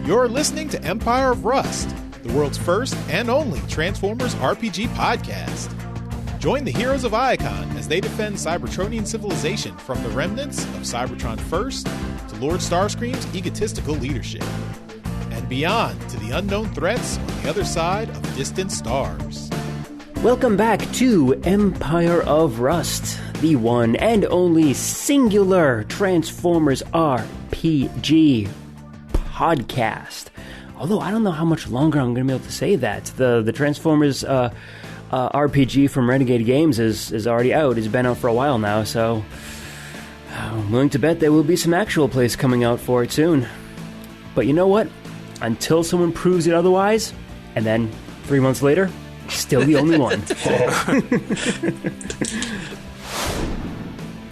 You're listening to Empire of Rust, the world's first and only Transformers RPG podcast. Join the heroes of Iacon as they defend Cybertronian civilization from the remnants of Cybertron First to Lord Starscream's egotistical leadership, and beyond to the unknown threats on the other side of distant stars. Welcome back to Empire of Rust, the one and only singular Transformers RPG podcast. Although I don't know how much longer I'm going to be able to say that. The Transformers RPG from Renegade Games is already out. It's been out for a while now, so I'm willing to bet there will be some actual plays coming out for it soon. But you know what? Until someone proves it otherwise, and then 3 months later, still the only one.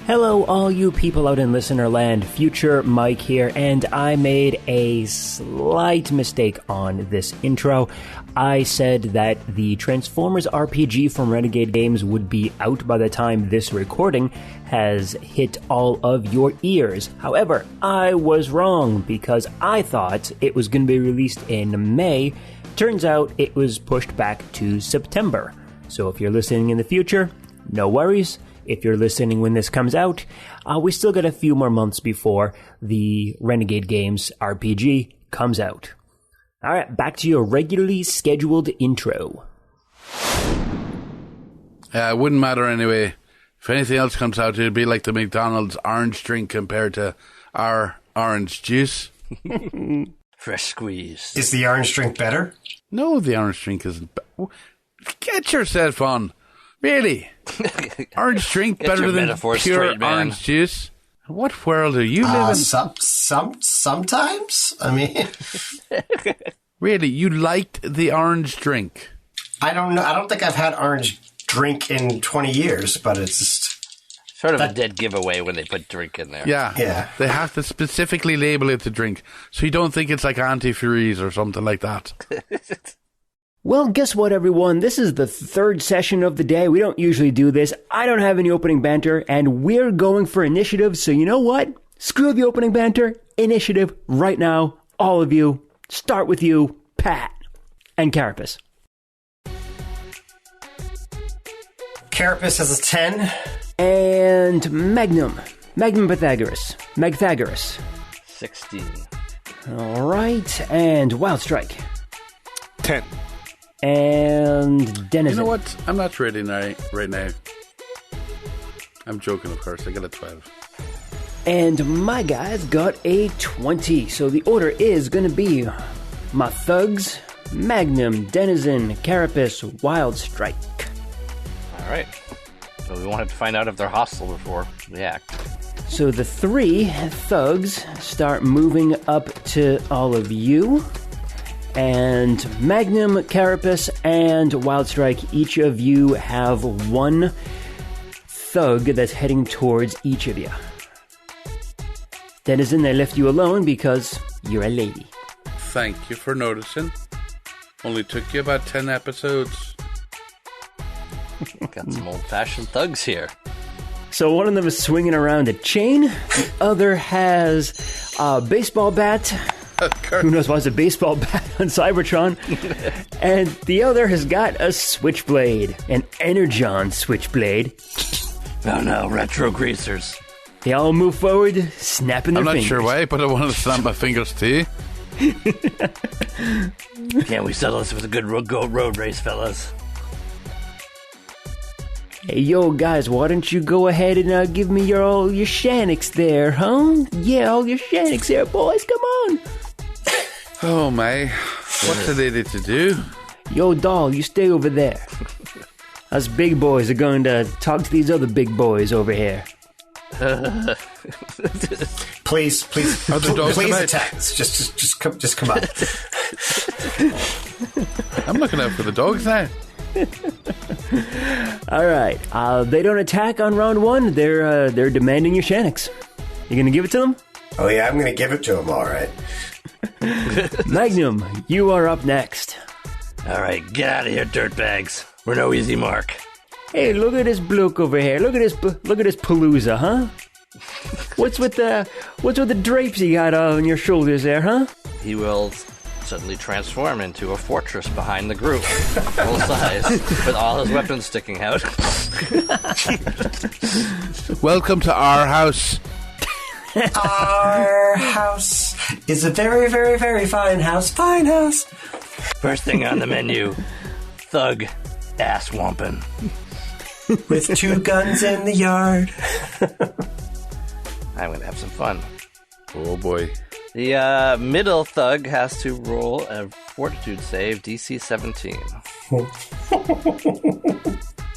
Hello, all you people out in listener land. Future Mike here, and I made a slight mistake on this intro. I said that the Transformers RPG from Renegade Games would be out by the time this recording has hit all of your ears. However, I was wrong because I thought it was going to be released in May. Turns out it was pushed back to September. So if you're listening in the future, no worries. If you're listening when this comes out, we still got a few more months before the Renegade Games RPG comes out. All right, back to your regularly scheduled intro. It wouldn't matter anyway. If anything else comes out, it'd be like the McDonald's orange drink compared to our orange juice. Fresh squeeze. Is the orange drink better? No, the orange drink isn't. Get yourself on. Really? Orange drink better than pure orange juice? What world are you living? Sometimes. I mean, really, you liked the orange drink? I don't know. I don't think I've had orange drink in 20 years, but it's just sort of a dead giveaway when they put drink in there. Yeah. They have to specifically label it to drink, so you don't think it's like antifreeze or something like that. Well, guess what, everyone? This is the third session of the day. We don't usually do this. I don't have any opening banter, and we're going for initiative. So you know what? Screw the opening banter. Initiative right now. All of you. Start with you, Pat, and Carapace. Carapace has a 10. And Magnum. Magnum Pythagoras. Magthagoras. 16. All right. And Wild Strike. 10. And Denizen. You know what? I'm not ready right now. I'm joking, of course. I got a 12. And my guy's got a 20. So the order is going to be my thugs, Magnum, Denizen, Carapace, Wild Strike. All right. So we wanted to find out if they're hostile before we act. So the three thugs start moving up to all of you. And Magnum, Carapace, and Wild Strike, each of you have one thug that's heading towards each of you. Denizen, they left you alone because you're a lady. Thank you for noticing. Only took you about 10 episodes. Got some old-fashioned thugs here. So one of them is swinging around a chain. The other has a baseball bat. Who knows why it's a baseball bat on Cybertron. And the other has got a switchblade. An Energon switchblade. Oh no, retro greasers. They all move forward, snapping their fingers. I'm not sure why, but I wanted to snap my fingers too. Can't we settle this with a good road race, fellas? Hey, yo, guys, why don't you go ahead and give me all your Shaniks there, huh? Yeah, all your Shaniks there, boys, come on. Oh, my. What's a lady to do? Yo, doll, you stay over there. Us big boys are going to talk to these other big boys over here. Please attack. Just come on. I'm looking out for the dogs now. All right. They don't attack on round one. They're demanding your Shaniks. You gonna give it to them? Oh yeah, I'm gonna give it to them. All right. Magnum, you are up next. All right, get out of here, dirtbags. We're no easy mark. Hey, look at this bloke over here. Look at this palooza, huh? What's with the drapes you got on your shoulders there, huh? he will suddenly transform into a fortress behind the group, full size, with all his weapons sticking out. Welcome to our house. Our house is a very, very, very fine house. Fine house. First thing on the menu, thug ass wompin'. With 2 guns in the yard. I'm going to have some fun. Oh boy. The middle thug has to roll a fortitude save, DC 17.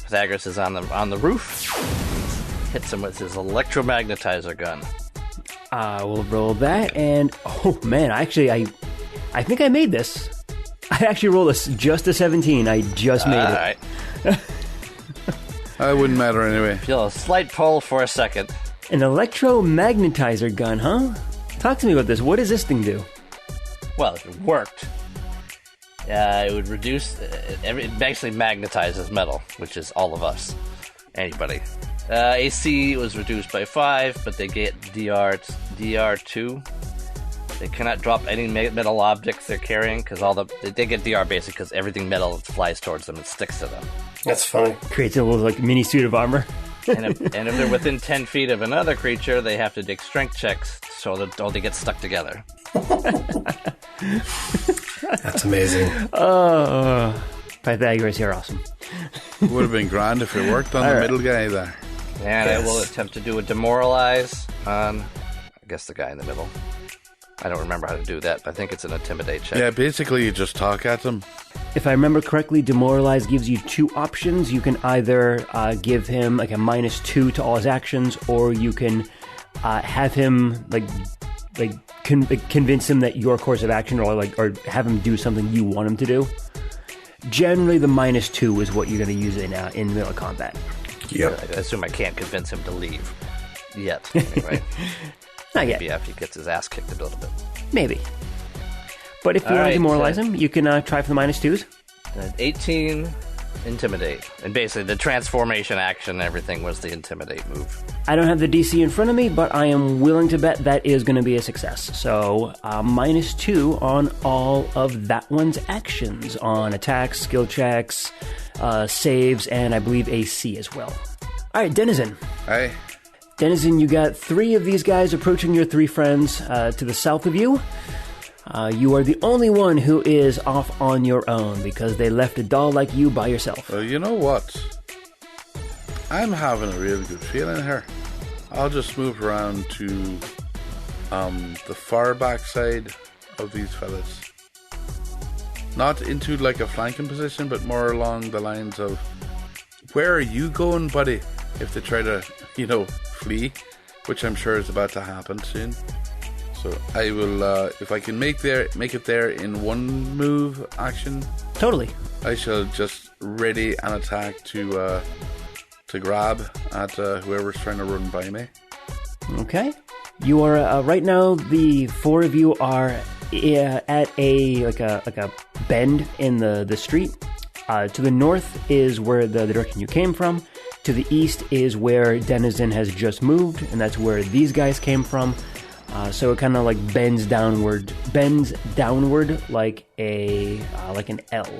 Pythagoras is on the roof. Hits him with his electromagnetizer gun. I will roll that, and oh man, I think I made this. I actually rolled just a 17. I just made it. All right. It wouldn't matter anyway. Feel a slight pull for a second. An electromagnetizer gun, huh? Talk to me about this. What does this thing do? Well, if it worked, it would reduce... It basically magnetizes metal, which is all of us. Anybody. AC was reduced by 5, but they get DR2. They cannot drop any metal objects they're carrying, because they get DR basically because everything metal flies towards them and sticks to them. That's funny. Creates a little like mini suit of armor. and if they're within 10 feet of another creature, they have to make strength checks so that they get stuck together. That's amazing. Pythagoras, you're awesome. It would have been grand if it worked on the middle guy there. And I will attempt to do a demoralize on, I guess, the guy in the middle. I don't remember how to do that, but I think it's an intimidate check. Yeah, basically you just talk at them. If I remember correctly, demoralize gives you 2 options. You can either give him like a -2 to all his actions, or you can have him convince him that your course of action, or have him do something you want him to do. Generally, the -2 is what you're going to use in melee combat. Yep. I assume I can't convince him to leave yet. Anyway. Not yet. Maybe after he gets his ass kicked a little bit. Maybe. But if you want to demoralize him, you can try for the -2s. 18 intimidate. And basically the transformation action, everything was the intimidate move. I don't have the DC in front of me, but I am willing to bet that is going to be a success. So -2 on all of that one's actions, on attacks, skill checks, saves, and I believe AC as well. All right, Denizen. Hey. Denizen, you got 3 of these guys approaching your 3 friends to the south of you. You are the only one who is off on your own because they left a doll like you by yourself. Well, you know what? I'm having a really good feeling here. I'll just move around to the far back side of these fellas. Not into like a flanking position, but more along the lines of, where are you going, buddy? If they try to, flee, which I'm sure is about to happen soon. So I will, if I can make it there in one move action. Totally. I shall just ready an attack to grab at whoever's trying to run by me. Okay. You are right now. The 4 of you are at a bend in the street. To the north is where the direction you came from. To the east is where Denizen has just moved, and that's where these guys came from. So it kind of like bends downward like an L.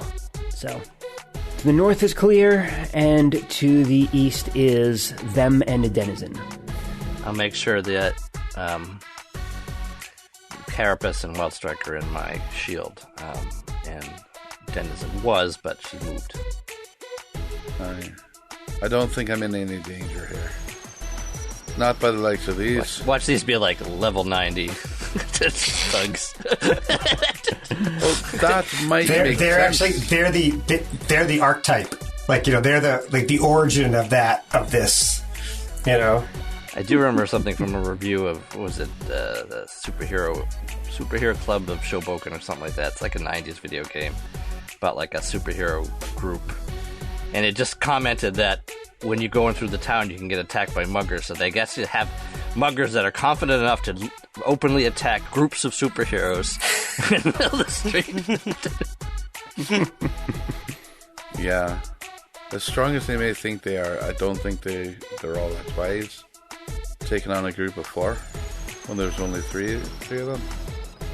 So to the north is clear, and to the east is them and a Denizen. I'll make sure that Carapace and Wildstrike are in my shield, and Denizen was, but she moved. I don't think I'm in any danger here. Not by the likes of these. Watch these be like level 90 thugs. That might make sense. They're the archetype. They're the origin of this. I do remember something from a review of, what was it, the Superhero Club of Showboken or something like that. It's like a 90s video game about like a superhero group. And it just commented that when you're going through the town, you can get attacked by muggers. So they guess you have muggers that are confident enough to openly attack groups of superheroes in the middle of the street. Yeah. As strong as they may think they are, I don't think they're all that wise. Taking on a group of 4 when there's only 3 of them.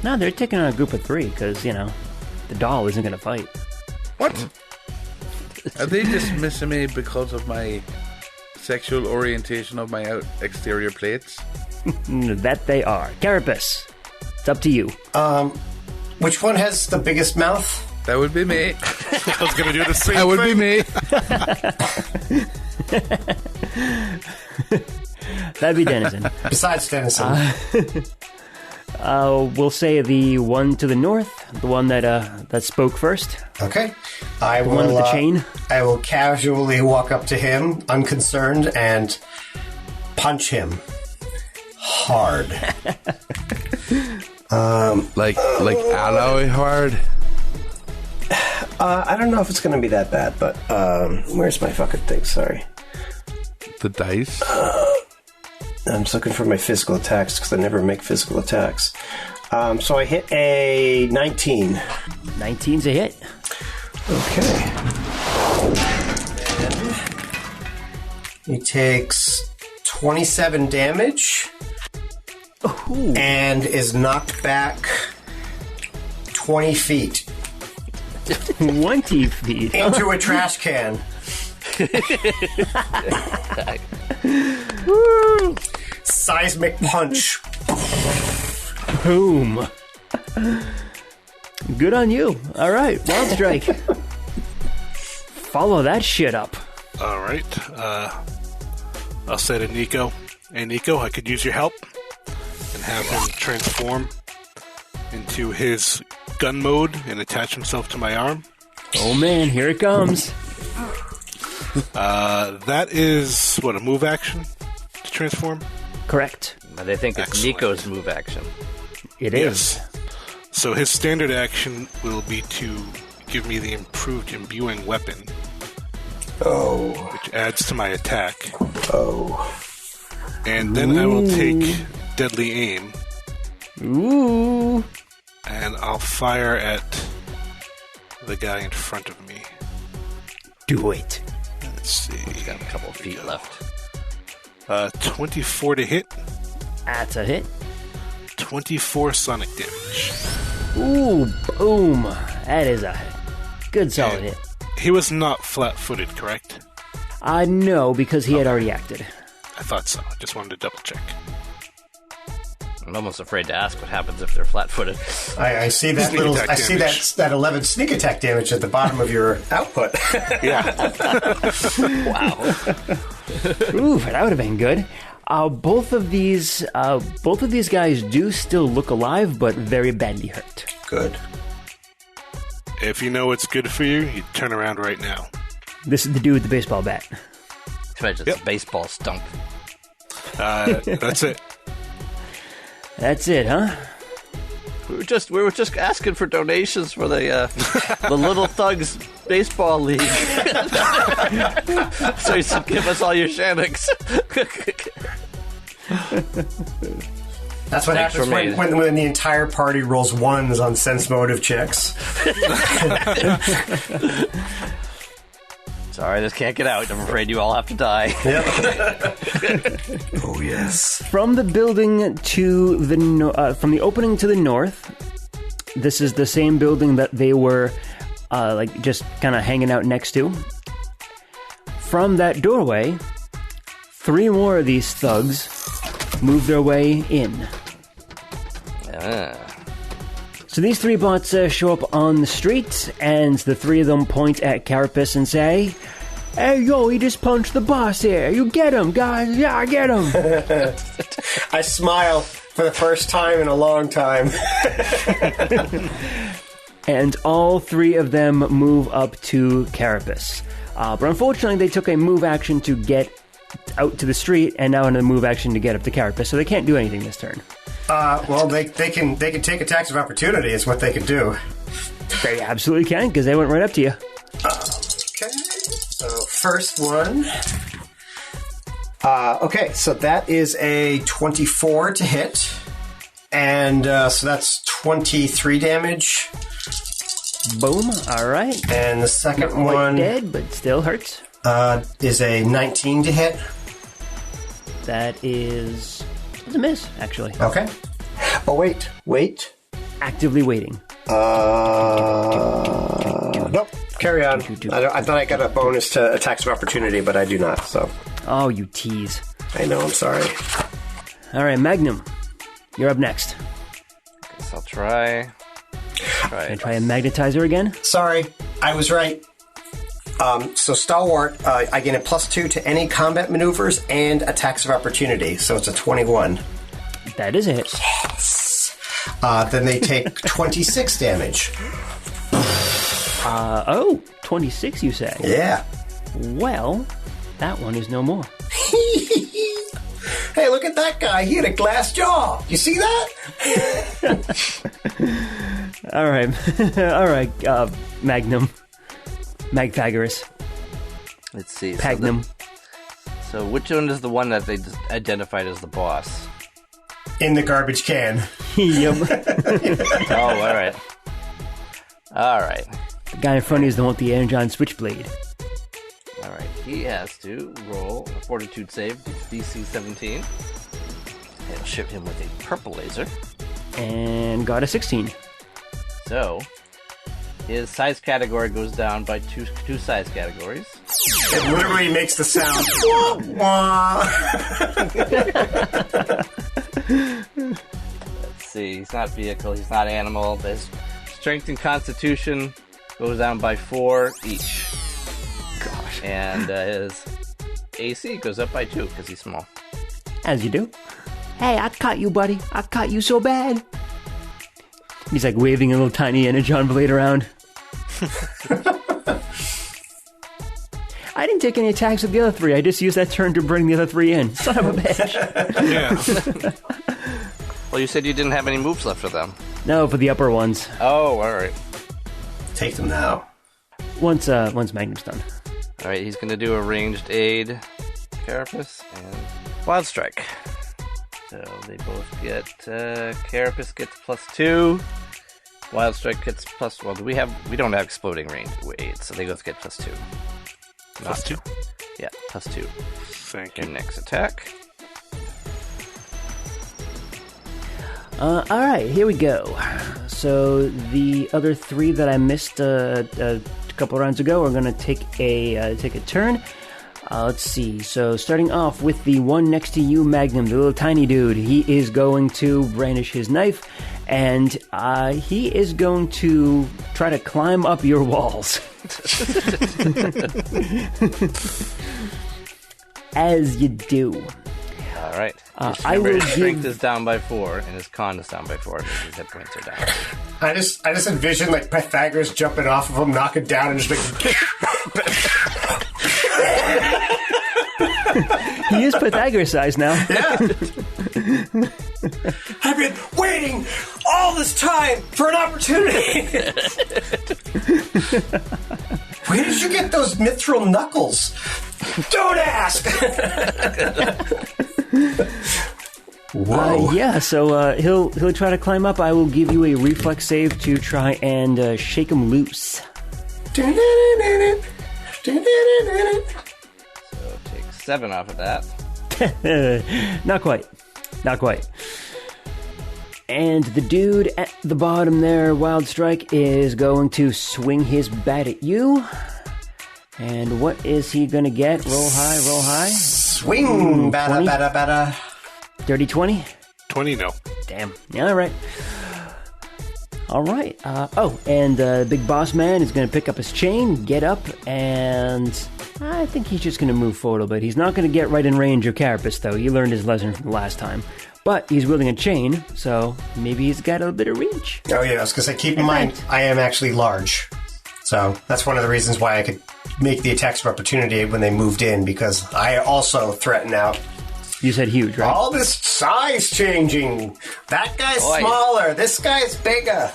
No, they're taking on a group of 3 because, the doll isn't going to fight. What? Are they dismissing me because of my sexual orientation of my exterior plates? That they are. Carapace, it's up to you. Which one has the biggest mouth? That would be me. I was going to do the same That would be me. That'd be Denizen. Besides Dennison. We'll say the one to the north, the one that spoke first. Okay. I will, one with the chain. I will casually walk up to him, unconcerned, and punch him hard. Like alloy hard. I don't know if it's going to be that bad, but where's my fucking thing? Sorry. The dice. I'm just looking for my physical attacks because I never make physical attacks. So I hit a 19. 19's a hit. Okay. And he takes 27 damage. Ooh. And is knocked back 20 feet 20 feet. into a trash can. Seismic punch. Boom. Good on you. All right, Wild Strike. Follow that shit up. All right. I'll say to Nico, hey, Nico, I could use your help. And have him transform into his gun mode and attach himself to my arm. Oh, man, here it comes. That is, a move action to transform? Correct. They think it's Excellent. Nico's move action. It is. Yes. So his standard action will be to give me the improved imbuing weapon. Oh. Which adds to my attack. Oh. And then I will take deadly aim. Ooh. And I'll fire at the guy in front of me. Do it. Let's see. He's got a couple of feet left. 24 to hit. That's a hit. 24 sonic damage. Ooh, boom. That is a good solid hit. He was not flat-footed, correct? No, because he had already acted. I thought so. I just wanted to double check. I'm almost afraid to ask what happens if they're flat-footed. I see that Sneak little. attack I see damage. that 11 sneak attack damage at the bottom of your output. Yeah. Wow. Ooh, that would have been good. Both of these guys do still look alive, but very badly hurt. Good. If you know what's good for you, you turn around right now. This is the dude with the baseball bat. Imagine it's baseball stunk. That's it. That's it, huh? We were just asking for donations for the Little Thugs baseball league. So you should give us all your shanks. That's what Thanks happens for me. when the entire party rolls ones on sense motive checks. Sorry, this can't get out. I'm afraid you all have to die. Oh yes. From the building to the from the opening to the north, this is the same building that they were just kind of hanging out next to. From that doorway, 3 more of these thugs move their way in. So these 3 bots show up on the street, and the 3 of them point at Carapace and say, "Hey, yo, he just punched the boss here. You get him, guys. Yeah, I get him." I smile for the first time in a long time. And all 3 of them move up to Carapace. But unfortunately, they took a move action to get out to the street, and now another move action to get up to Carapace, so they can't do anything this turn. Well, they can take attacks of opportunity. Is what they can do. They absolutely can, because they went right up to you. Okay. So first one. Okay, so that is a 24 to hit, and so that's 23 damage. Boom. All right. And the second Quite one dead, but still hurts. is a 19 to hit. That is... It's a miss, actually. Okay. Oh, wait. actively waiting. Nope. Carry on. I thought I got a bonus to attacks of opportunity, but I do not, so. Oh, you tease. I know, I'm sorry. All right, Magnum, you're up next. Guess I'll try. Can I try a magnetizer again? Sorry, I was right. So Stalwart, I gain a +2 to any combat maneuvers and attacks of opportunity, so it's a 21. That is it. Yes. Then they take 26 damage. 26 you say? Yeah. Well, that one is no more. Hey, look at that guy. He had a glass jaw. You see that? All right. All right, Magnum. Magphagoras. Let's see. Pagnum. So which one is the one that they just identified as the boss? In the garbage can. Yep. Oh, all right. All right. The guy in front of you is the one with the Energon Switchblade. All right. He has to roll a Fortitude save, DC 17. It'll shoot him with a purple laser. And got a 16. So his size category goes down by two size categories. It literally makes the sound. Wah, wah. Let's see. He's not vehicle. He's not animal. His strength and constitution goes down by 4 each. Gosh. And his AC goes up by 2 because he's small. As you do. Hey, I caught you, buddy. I caught you so bad. He's like waving a little tiny Energon blade around. I didn't take any attacks with the other 3. I just used that turn to bring the other 3 in. Son of a bitch. Yeah. Well, you said you didn't have any moves left for them. No, for the upper ones. Oh, all right. Take them now. Once Magnum's done. All right, he's going to do a ranged aid, Carapace, and Wild Strike. So they both get, Carapace gets +2, Wild Strike gets +1. We don't have exploding range aid, so they both get +2. +2? Yeah, +2. Thank Your you. next attack. All right, here we go. So the other 3 that I missed a couple rounds ago are going to take a turn. Let's see. So starting off with the one next to you, Magnum, the little tiny dude. He is going to brandish his knife, and he is going to try to climb up your walls. As you do. All right. I will his strength give... is down by 4, and his con is down by 4, and his hit points are down. I just envision like Pythagoras jumping off of him, knocking down, and just like. He is Pythagoras size now. Yeah. I've been waiting all this time for an opportunity. Where did you get those mithril knuckles? Don't ask. Whoa. Yeah, so he'll try to climb up. I will give you a reflex save to try and shake him loose. So take 7 off of that. Not quite. And the dude at the bottom there, Wild Strike, is going to swing his bat at you. And what is he going to get? Roll high. Swing, bada. Dirty 20? 20, no. Damn. Yeah, all right. And Big Boss Man is going to pick up his chain, get up, and I think he's just going to move forward a little bit. He's not going to get right in range of Carapace, though. He learned his lesson from the last time. But he's wielding a chain, so maybe he's got a bit of reach. Oh, yeah, I was going to say, keep in mind, I am actually large. So that's one of the reasons why I could make the attacks of opportunity when they moved in, because I also threaten out. You said huge, right? All this size changing. That guy's smaller. This guy's bigger.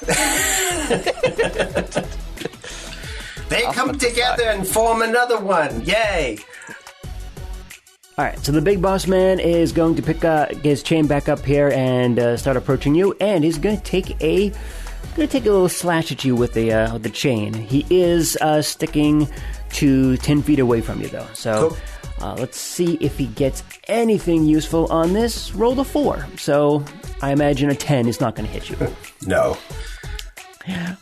They come together and form another one. Yay. All right, so the Big Boss Man is going to pick his chain back up here and start approaching you, and he's going to take a little slash at you with the chain. He is sticking to 10 feet away from you, though. So let's see if he gets anything useful on this. Roll a 4. So I imagine a 10 is not going to hit you. No.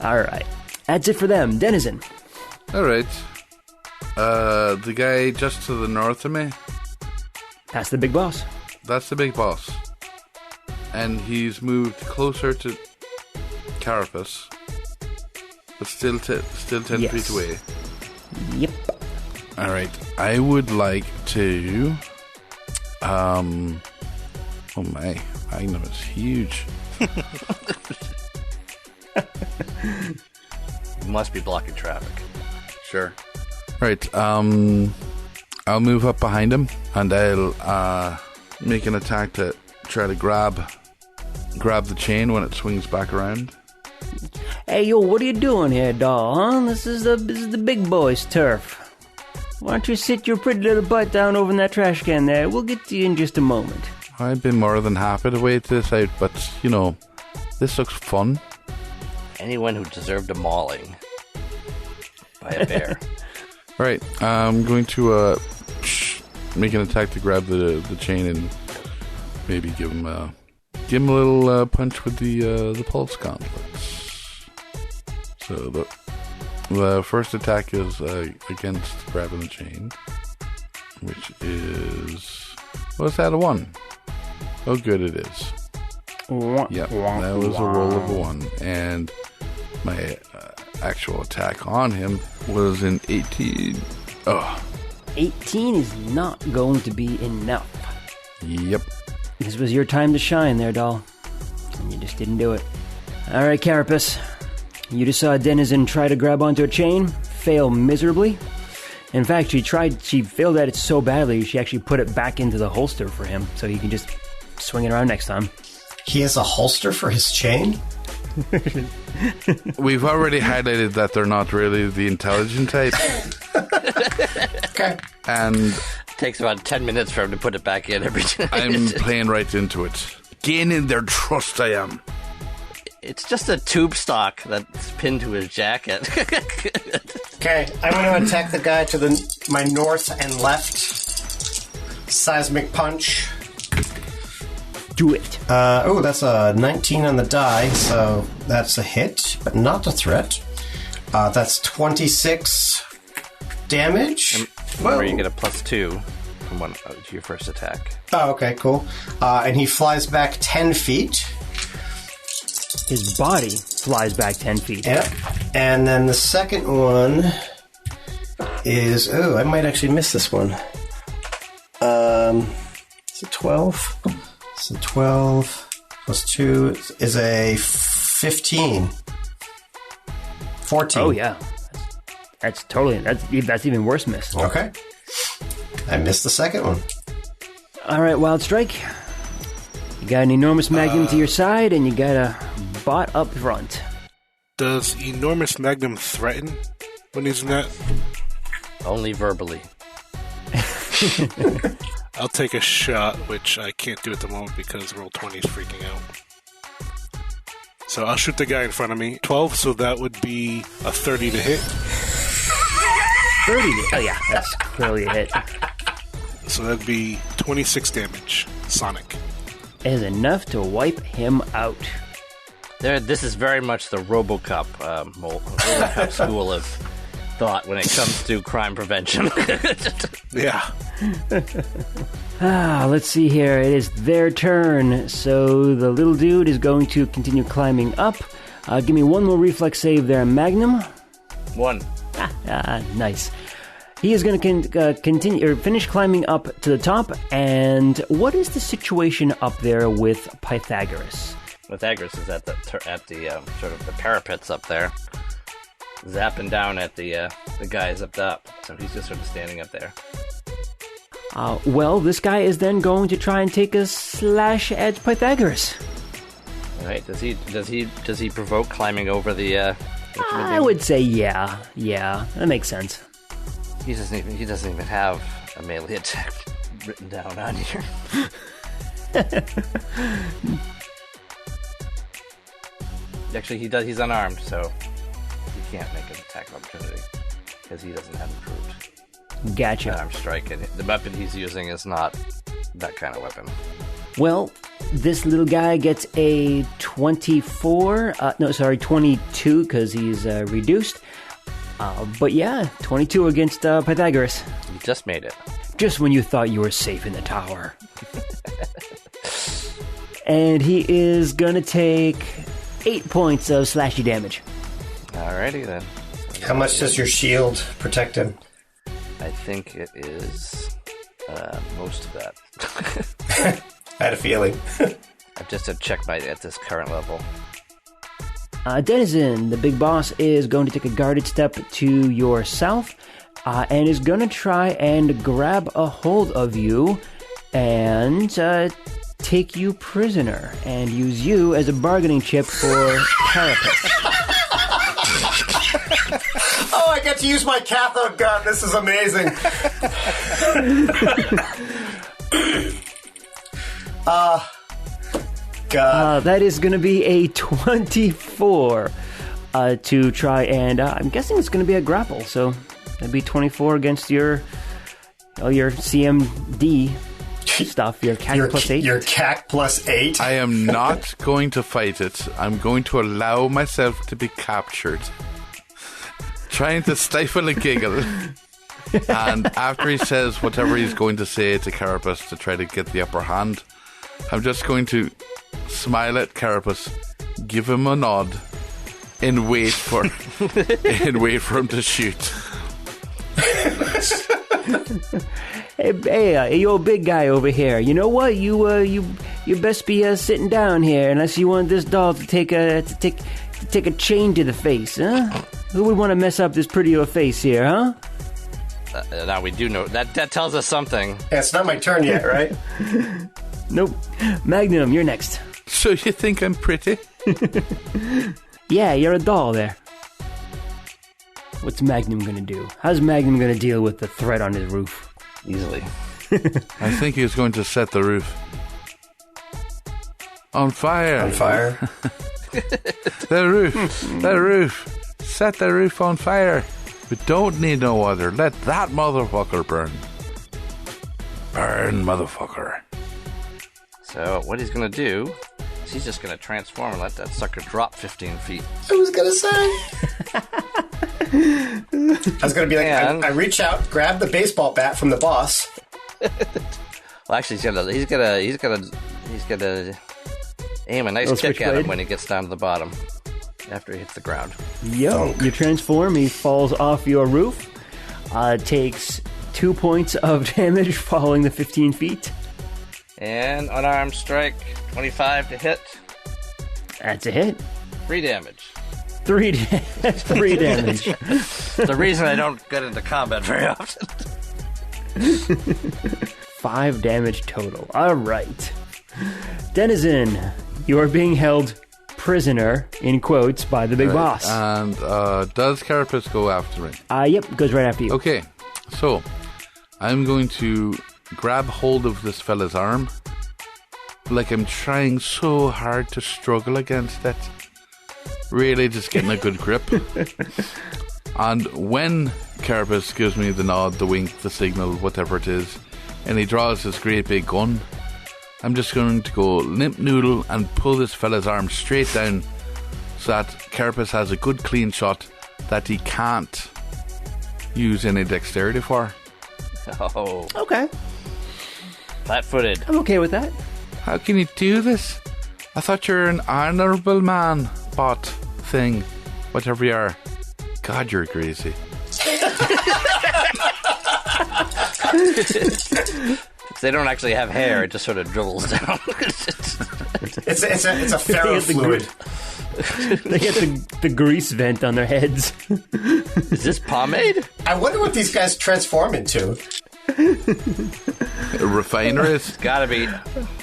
All right. That's it for them. Denizen. All right. The guy just to the north of me, That's the big boss. that's the big boss. And he's moved closer to Carapace, but still 10 Yes. feet away. Yep. All right. I would like to... Oh my, Magnum is huge. You must be blocking traffic. Sure. Right. I'll move up behind him and I'll make an attack to try to grab the chain when it swings back around. Hey, yo, what are you doing here, doll, huh? This is the big boy's turf. Why don't you sit your pretty little butt down over in that trash can there? We'll get to you in just a moment. I've been more than happy to wait this out, but, you know, this looks fun. Anyone who deserved a mauling by a bear. Right. I'm going to make an attack to grab the chain and maybe give him a little punch with the pulse gauntlets. So the first attack is against grabbing the chain, which is... What's that, a 1? Oh, good, it is. Yep, that was a roll of a 1. And my actual attack on him was an 18. Oh. 18 is not going to be enough. Yep. This was your time to shine there, doll. And you just didn't do it. All right, Carapace. You just saw a denizen try to grab onto a chain, fail miserably. In fact, she failed at it so badly, she actually put it back into the holster for him, so he can just swing it around next time. He has a holster for his chain? We've already highlighted that they're not really the intelligent type. Okay. And Takes about 10 minutes for him to put it back in every time. I'm playing right into it. Gaining their trust, I am. It's just a tube stock that's pinned to his jacket. Okay, I'm going to attack the guy to my north and left. Seismic punch. Do it. That's a 19 on the die, so that's a hit, but not a threat. That's 26 damage. Where you get a +2 from to your first attack. Oh, okay, cool. And he flies back 10 feet. His body flies back 10 feet. Yep. And then the second one is... Oh, I might actually miss this one. Is it 12? So 12 plus 2 is a 15. 14. Oh, yeah. That's even worse miss. Okay. I missed the second one. All right, Wild Strike. You got an enormous Magnum to your side, and you got a bot up front. Does enormous Magnum threaten when he's in that? Only verbally. I'll take a shot, which I can't do at the moment because roll 20 is freaking out. So I'll shoot the guy in front of me. 12, so that would be a 30 to hit. 30? Oh, yeah, that's clearly a hit. So that'd be 26 damage. Sonic. Is enough to wipe him out. This is very much the RoboCop, RoboCop school of thought when it comes to crime prevention. Yeah. Let's see here. It is their turn. So the little dude is going to continue climbing up. Give me one more reflex save there, Magnum. 1. Nice. He is going to continue or finish climbing up to the top. And what is the situation up there with Pythagoras? Pythagoras is at the sort of the parapets up there, zapping down at the guys up top. So he's just sort of standing up there. Well, this guy is then going to try and take a slash at Pythagoras. All right. Does he provoke climbing over the? I would say yeah, that makes sense. He doesn't even have a melee attack written down on here. Actually, he does. He's unarmed, so he can't make an attack of opportunity because he doesn't have improved. Gotcha. Unarmed strike, and the weapon he's using is not that kind of weapon. Well, This little guy gets a 22 because he's reduced. But yeah, 22 against Pythagoras. You just made it. Just when you thought you were safe in the tower. And he is going to take 8 points of slashy damage. Alrighty then. How much does your shield protect him? I think it is most of that. I had a feeling. I've just to check at this current level. Denizen, the big boss, is going to take a guarded step to your south and is going to try and grab a hold of you and take you prisoner and use you as a bargaining chip for Carapace. Oh, I get to use my cathode gun. This is amazing. God. That is going to be a 24 to try and... I'm guessing it's going to be a grapple, so that'd be 24 against your CMD stuff, your CAC plus 8. Your CAC plus 8? I am not going to fight it. I'm going to allow myself to be captured. Trying to stifle a giggle. And after he says whatever he's going to say to Carapace to try to get the upper hand, I'm just going to smile at Carapace, give him a nod, and wait for him to shoot. Hey, you old big guy over here. You know what? You best be sitting down here unless you want this doll to take a chain to the face, huh? Who would want to mess up this pretty old face here, huh? Now we do know that tells us something. Yeah, it's not my turn yet, right? Nope. Magnum, you're next. So you think I'm pretty? Yeah, you're a doll there. What's Magnum gonna do? How's Magnum gonna deal with the threat on his roof? Easily. I think he's going to set the roof on fire. On fire? The roof. Set the roof on fire. We don't need no other. Let that motherfucker burn. Burn, motherfucker. So what he's going to do is he's just going to transform and let that sucker drop 15 feet. I was going to say. I was going to be like, I reach out, grab the baseball bat from the boss. Well, actually, he's gonna aim a nice kick at him when he gets down to the bottom after he hits the ground. Yep, you transform, he falls off your roof, takes 2 points of damage following the 15 feet. And unarmed strike, 25 to hit. That's a hit. 3 damage. 3 damage. The reason I don't get into combat very often. 5 damage total. All right. Denizen, you are being held prisoner, in quotes, by the big boss. And does Carapace go after me? Yep, goes right after you. Okay, so I'm going to grab hold of this fella's arm, like I'm trying so hard to struggle against it. Really just getting a good grip. And when Carapace gives me the nod, the wink, the signal, whatever it is, and he draws his great big gun, I'm just going to go limp noodle and pull this fella's arm straight down so that Carapace has a good clean shot that he can't use any dexterity for. Oh. Okay. Flat-footed. I'm okay with that. How can you do this? I thought you're an honourable man, bot thing, whatever you are. God, you're greasy. They don't actually have hair; it just sort of dribbles down. It's a ferrofluid. They get the grease vent on their heads. Is this pomade? I wonder what these guys transform into. Refineries? It's gotta be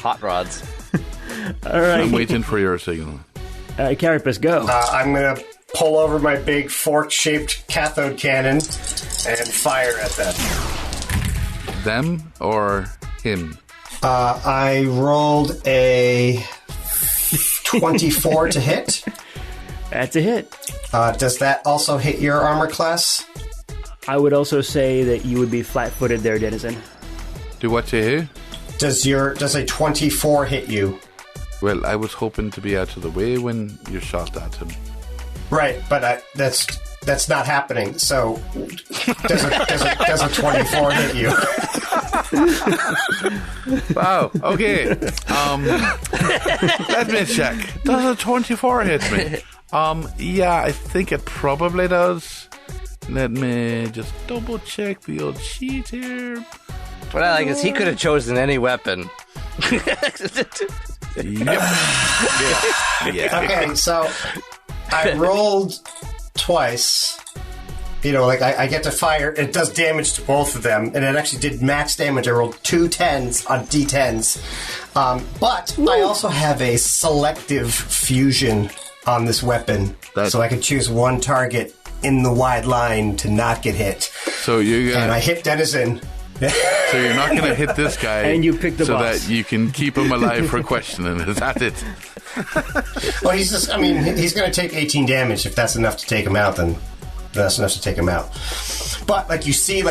hot rods. All right. I'm waiting for your signal. Carapace, go. I'm going to pull over my big fork-shaped cathode cannon and fire at them. Them or him? I rolled a 24 to hit. That's a hit. Does that also hit your armor class? I would also say that you would be flat-footed there, Denizen. Do what to who? Does a 24 hit you? Well, I was hoping to be out of the way when you shot at him. Right, but that's not happening. So, does a 24 hit you? Wow. Okay. Let me check. Does a 24 hit me? Yeah, I think it probably does. Let me just double check the old sheet here. What I like is he could have chosen any weapon. Yep. Yeah. Okay, so I rolled twice. You know, like I get to fire. It does damage to both of them, and it actually did max damage. I rolled 2 10s on D10s. But I also have a selective fusion on this weapon, so I can choose one target in the wide line to not get hit. So and I hit Denizen. So you're not going to hit this guy, and you pick the so boss. that you can keep him alive for questioning. Is that it? Well, he's going to take 18 damage. If that's enough to take him out, then that's enough to take him out. But like you see,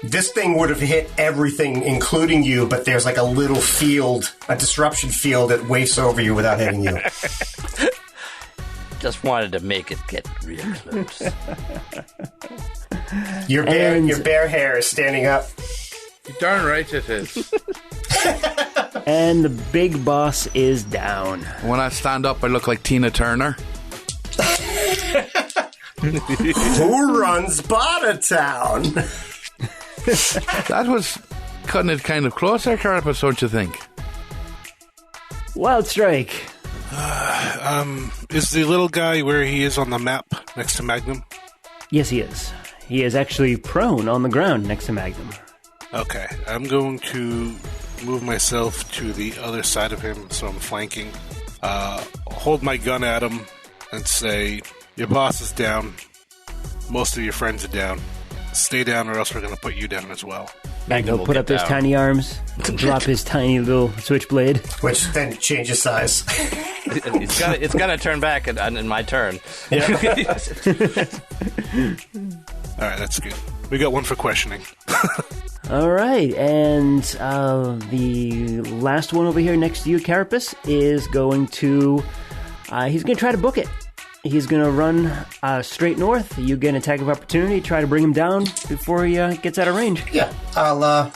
this thing would have hit everything, including you. But there's like a little field, a disruption field that wafts over you without hitting you. Just wanted to make it get real close. Your bear hair is standing up. You're darn right it is. And the big boss is down. When I stand up, I look like Tina Turner. Who runs Bartertown? That was cutting it kind of close there, Carapace, don't you think? Wild Strike. Is the little guy where he is on the map next to Magnum? Yes, he is. He is actually prone on the ground next to Magnum. Okay, I'm going to move myself to the other side of him, so I'm flanking. Hold my gun at him and say, your boss is down. Most of your friends are down. Stay down or else we're going to put you down as well. Magnum He'll put up his tiny arms, drop his tiny little switchblade. Which then changes size. It's got to turn back in my turn. Yeah. All right, that's good. We got one for questioning. All right, and the last one over here next to you, Carapace, is going to... he's going to try to book it. He's going to run straight north. You get an attack of opportunity, try to bring him down before he gets out of range. Yeah, I'm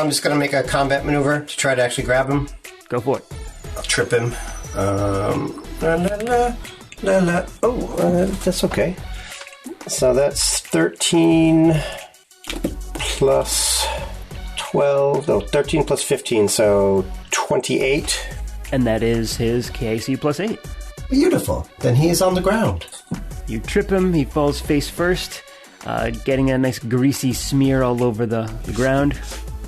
just going to make a combat maneuver to try to actually grab him. Go for it. I'll trip him. That's okay. So that's 13 plus 12. No, 13 plus 15, so 28. And that is his KAC plus 8. Beautiful. Then he is on the ground. You trip him, he falls face first, getting a nice greasy smear all over the ground.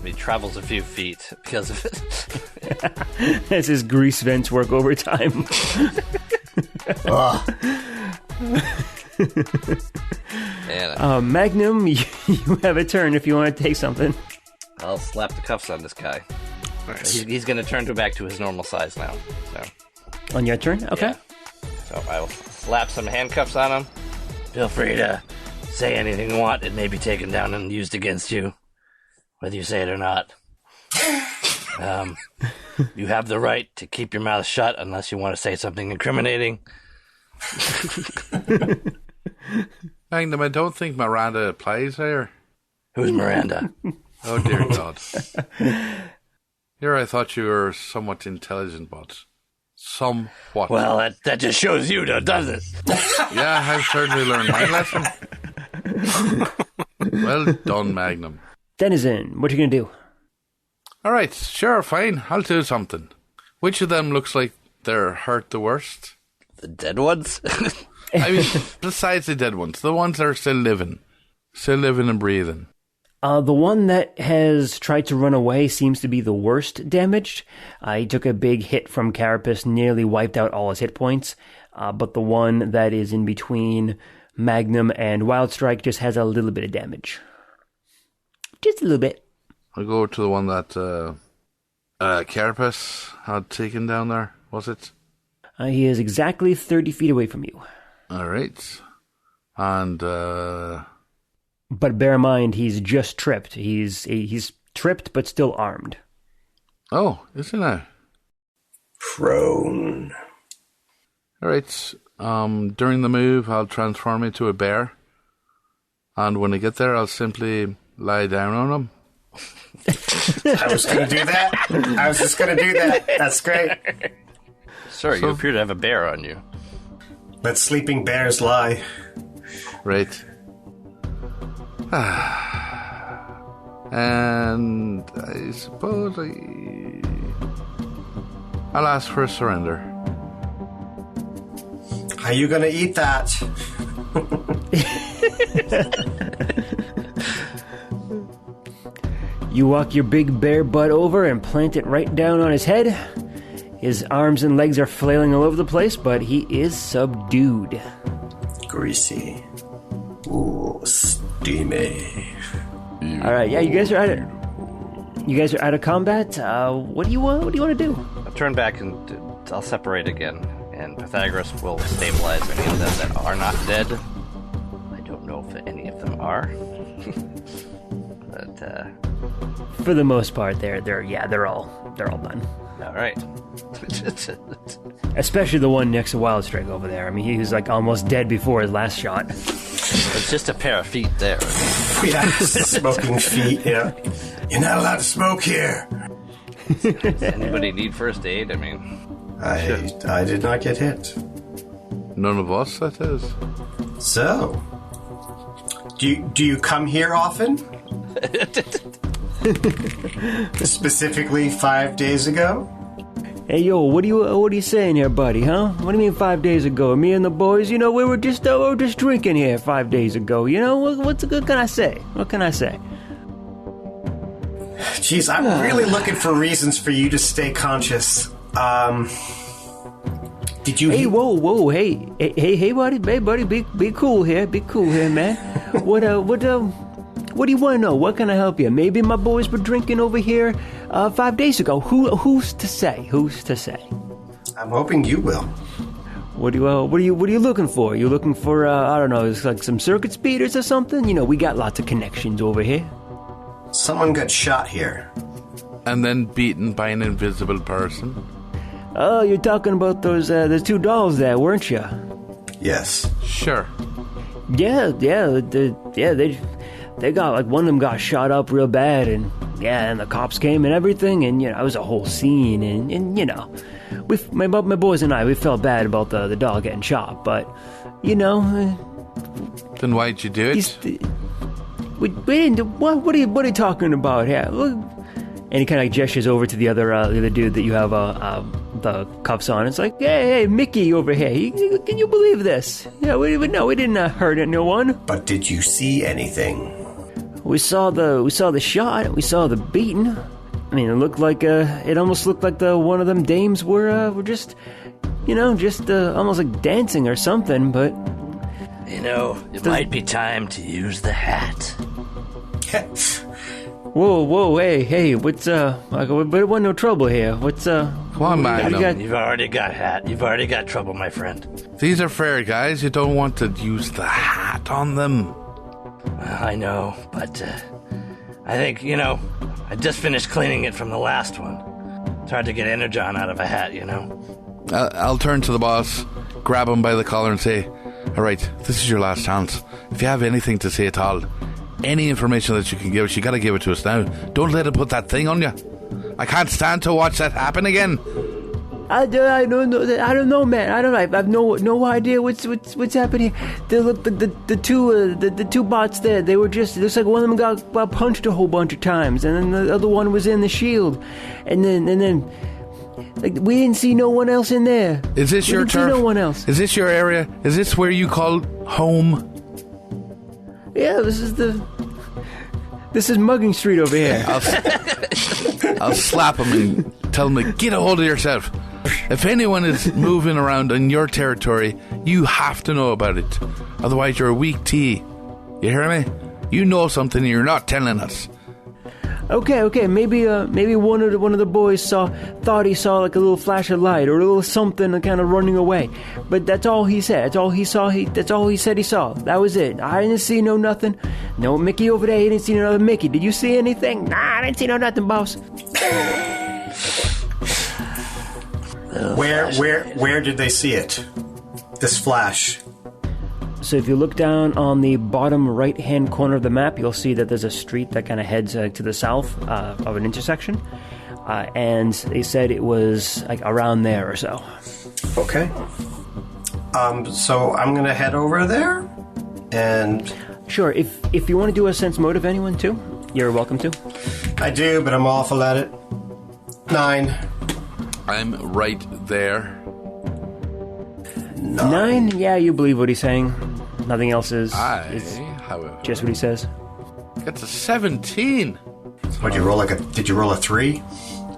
He travels a few feet because of it. As his grease vents work overtime. Magnum, you have a turn if you want to take something. I'll slap the cuffs on this guy. Nice. He's going to turn back to his normal size now. So. On your turn? Okay. Yeah. So I will slap some handcuffs on him. Feel free to say anything you want. It may be taken down and used against you, whether you say it or not. You have the right to keep your mouth shut unless you want to say something incriminating. Magnum, I don't think Miranda applies here. Who's Miranda? Oh, dear God. Here I thought you were somewhat intelligent, but somewhat. Well, that just shows you, doesn't it? Yeah, I've certainly learned my lesson. Well done, Magnum. Denizen, what you going to do? All right, sure, fine. I'll do something. Which of them looks like they're hurt the worst? The dead ones? I mean, besides the dead ones, the ones that are still living and breathing. The one that has tried to run away seems to be the worst damaged. He took a big hit from Carapace, nearly wiped out all his hit points. But the one that is in between Magnum and Wild Strike just has a little bit of damage. Just a little bit. I'll go to the one that Carapace had taken down there, was it? He is exactly 30 feet away from you. All right. And... But bear in mind, he's just tripped. He's tripped but still armed. Oh, isn't it? Prone. All right. During the move, I'll transform into a bear. And when I get there, I'll simply lie down on him. I was going to do that. I was just going to do that. That's great. Sir, you appear to have a bear on you. Let sleeping bears lie. Right. And I suppose I'll ask for a surrender. How you going to eat that? You walk your big bear butt over and plant it right down on his head. His arms and legs are flailing all over the place, but he is subdued. Greasy. Ooh, steamy. All right, yeah, you guys are out of combat. What do you want to do? I'll turn back and I'll separate again, and Pythagoras will stabilize any of them that are not dead. I don't know if any of them are, but for the most part, they're all done. All right. Especially the one next to Wildstrike over there. I mean, he was like almost dead before his last shot. It's just a pair of feet there. Yeah, smoking feet, yeah. You're not allowed to smoke here. Does anybody need first aid? I mean... I did not get hit. None of us, that is. So, do you come here often? Specifically 5 days ago? Hey, yo, what are you saying here, buddy, huh? What do you mean 5 days ago? Me and the boys, we were just drinking here 5 days ago. What can I say? What can I say? Jeez, I'm really looking for reasons for you to stay conscious. Did you... Hey, whoa, hey, buddy, be cool here, man. What do you want to know? What can I help you? Maybe my boys were drinking over here 5 days ago. Who's to say? I'm hoping you will. What are you looking for? You looking for I don't know, it's like some circuit speeders or something? We got lots of connections over here. Someone got shot here. And then beaten by an invisible person. Oh, you're talking about those two dolls there, weren't you? Yes. Sure. Yeah, they got, like, one of them got shot up real bad, and the cops came and everything, and, it was a whole scene, and my boys and I, we felt bad about the doll getting shot, but, Then why'd you do it? We didn't do, what are you talking about here? And he kind of gestures over to the other dude that you have the cuffs on. It's like, hey, Mickey over here. Can you believe this? Yeah, we didn't hurt anyone. But did you see anything? We saw the shot. We saw the beating. I mean, it almost looked like one of them dames were just, almost like dancing or something. But it might be time to use the hat. Whoa, hey, what's Michael? It wasn't no trouble here. What's Come on, Magnum. You've already got hat. You've already got trouble, my friend. These are fair guys. You don't want to use the hat on them. I know, but I think, I just finished cleaning it from the last one. It's hard to get energon out of a hat, I'll turn to the boss, grab him by the collar and say, all right, this is your last chance. If you have anything to say at all, any information that you can give us, you got to give it to us now. Don't let it put that thing on you. I can't stand to watch that happen again. I don't know, man. I don't know. I have no idea what's happening. The two bots there. They were just. It looks like one of them got punched a whole bunch of times, and then the other one was in the shield, and then like we didn't see no one else in there. Is this your turf? No one else. Is this your area? Is this where you call home? Yeah, this is Mugging Street over here. I'll slap him and tell him to get a hold of yourself. If anyone is moving around in your territory, you have to know about it. Otherwise, you're a weak tea. You hear me? You know something and you're not telling us. Okay. Maybe one of the boys thought he saw like a little flash of light or a little something kind of running away. But that's all he said. That's all he saw. That's all he said he saw. That was it. I didn't see no nothing. No Mickey over there. He didn't see another Mickey. Did you see anything? Nah, I didn't see no nothing, boss. Where did they see it? This flash. So if you look down on the bottom right-hand corner of the map, you'll see that there's a street that kind of heads to the south of an intersection. And they said it was like around there or so. Okay. So I'm going to head over there and... Sure, if you want to do a sense motive, anyone too, you're welcome to. I do, but I'm awful at it. 9. I'm right there. 9? Yeah, you believe what he's saying. Nothing else is however, just what he says. That's a 17. Did you roll a 3?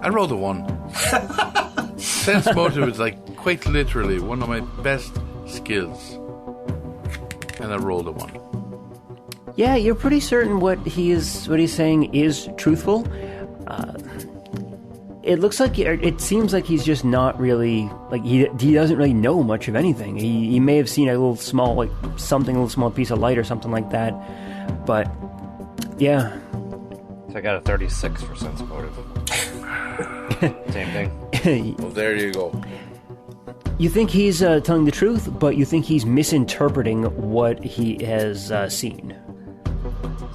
I rolled a 1. Sense motive is like quite literally one of my best skills. And I rolled a 1. Yeah, you're pretty certain what he's saying is truthful. It looks like it seems like he's just not really like he doesn't really know much of anything. He may have seen a little small piece of light or something like that, but yeah. So I got a 36 for sense motive. Same thing. Well, there you go. You think he's telling the truth, but you think he's misinterpreting what he has seen.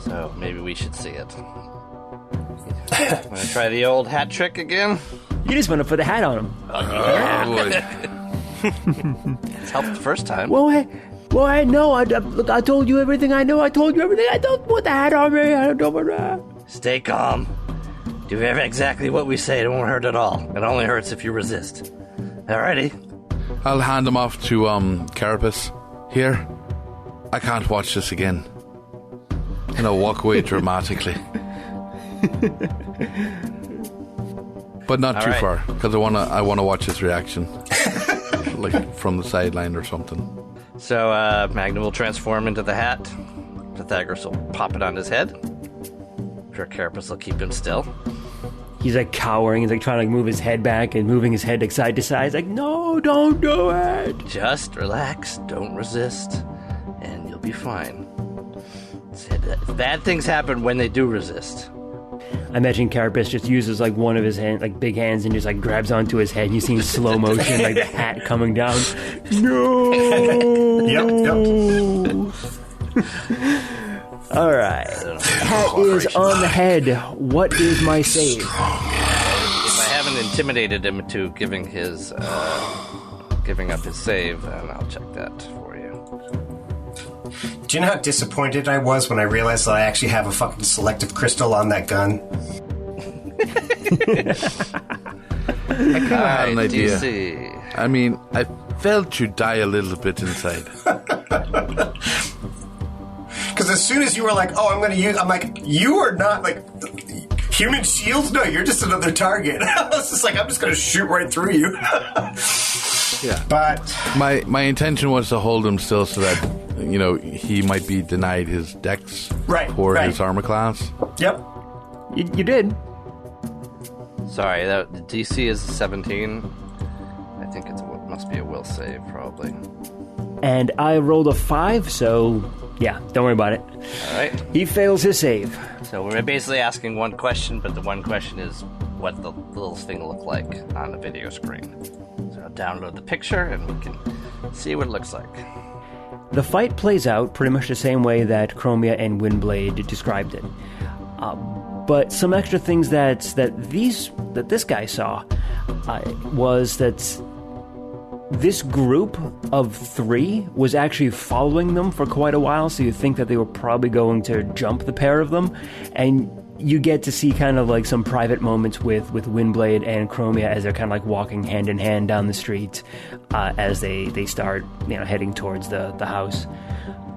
So maybe we should see it. Want to try the old hat trick again? You just want to put the hat on him. Oh, boy. It's helped the first time. Well, hey, no. Look, I told you everything I know. I told you everything. I don't put the hat on me. I don't want to. Stay calm. Do exactly what we say. It won't hurt at all. It only hurts if you resist. Alrighty. I'll hand him off to Carapace. Here, I can't watch this again. And I'll walk away dramatically. But not too far, because I wanna watch his reaction, like from the sideline or something. So Magnum will transform into the hat. Pythagoras will pop it on his head. I'm sure Carapace will keep him still. He's like cowering. He's like trying to like, move his head back and moving his head like side to side. He's like, no, don't do it. Just relax, don't resist, and you'll be fine. Bad things happen when they do resist. I imagine Carapace just uses like one of his big hands and just like grabs onto his head and you see in slow motion like the hat coming down. No. Yep. All right. Hat is on the head. What is my save? If I haven't intimidated him to giving up his save, then I'll check that for you. Do you know how disappointed I was when I realized that I actually have a fucking selective crystal on that gun? I kind of had an idea. DC. I mean, I felt you die a little bit inside. Because as soon as you were like, oh, I'm going to use... I'm like, you are not, like... Human shields? No, you're just another target. I was just like, I'm just going to shoot right through you. Yeah. But... My intention was to hold him still so that, you know, he might be denied his dex or his armor class. Yep. You did. Sorry, the DC is 17. I think it must be a will save, probably. And I rolled a 5, so yeah, don't worry about it. All right. He fails his save. So we're basically asking one question, but the one question is what the little thing will look like on the video screen. So I'll download the picture and we can see what it looks like. The fight plays out pretty much the same way that Chromia and Windblade described it. But some extra things that this guy saw was that this group of 3 was actually following them for quite a while, so you think that they were probably going to jump the pair of them, and you get to see kind of like some private moments with Windblade and Chromia as they're kind of like walking hand in hand down the street as they start heading towards the house.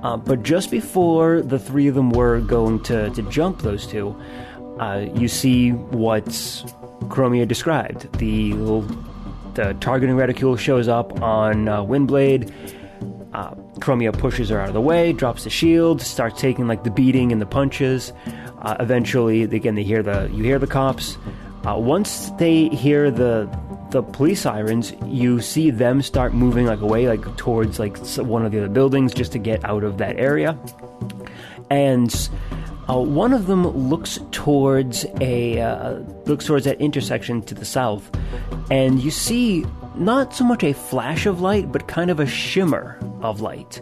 But just before the 3 of them were going to jump those 2, you see what Chromia described. The targeting reticule shows up on Windblade. Chromia pushes her out of the way, drops the shield, starts taking like the beating and the punches. Eventually, again, you hear the cops. Once they hear the police sirens, you see them start moving away, towards one of the other buildings, just to get out of that area. And one of them looks towards that intersection to the south, and you see not so much a flash of light, but kind of a shimmer of light.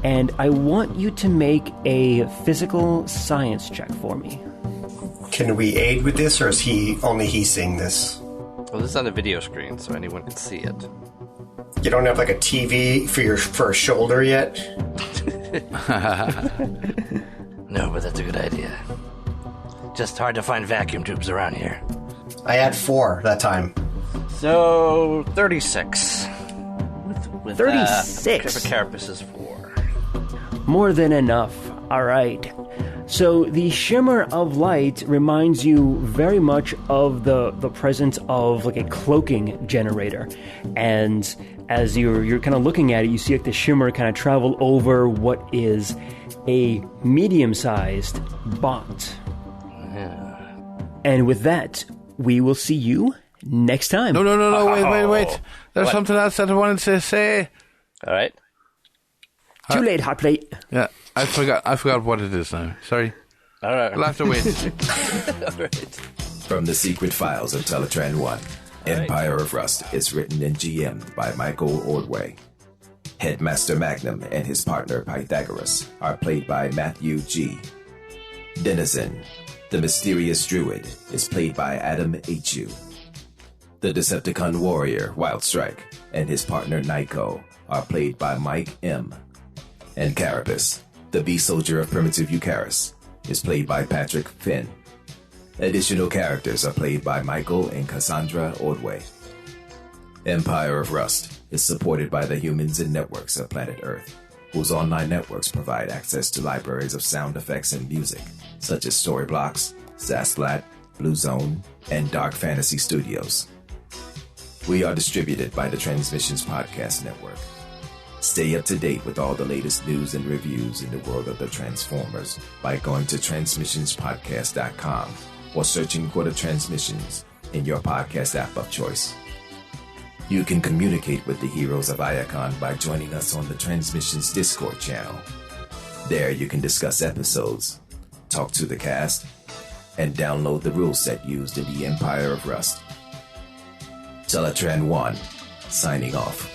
And I want you to make a physical science check for me. Can we aid with this, or is only he seeing this? Well, this is on a video screen, so anyone can see it. You don't have a TV for a shoulder yet? No, but that's a good idea. Just hard to find vacuum tubes around here. I had 4 that time. So 36. With 36. Carapace is 4. More than enough. All right. So the shimmer of light reminds you very much of the presence of a cloaking generator. And as you're kind of looking at it, you see the shimmer kind of travel over what is a medium-sized bot. Yeah. And with that, we will see you next time. No, wait. There's something else that I wanted to say. All right. Too late, hot plate. Yeah, I forgot what it is now. Sorry. All right. I'll have to wait. All right. From the Secret Files of Teletran 1, Empire of Rust is written and GM'd by Michael Ordway. Headmaster Magnum and his partner Pythagoras are played by Matthew G. Denizen, the mysterious druid, is played by Adam H.U. The Decepticon warrior Wildstrike and his partner Nyko are played by Mike M. And Carapace, the beast soldier of primitive Eucharis, is played by Patrick Finn. Additional characters are played by Michael and Cassandra Ordway. Empire of Rust is supported by the humans and networks of planet Earth, whose online networks provide access to libraries of sound effects and music, such as Storyblocks, Zasplat, Blue Zone, and Dark Fantasy Studios. We are distributed by the Transmissions Podcast Network. Stay up to date with all the latest news and reviews in the world of the Transformers by going to transmissionspodcast.com or searching for the Transmissions in your podcast app of choice. You can communicate with the heroes of Iacon by joining us on the Transmissions Discord channel. There you can discuss episodes, talk to the cast, and download the rule set used in the Empire of Rust. Teletran 1, signing off.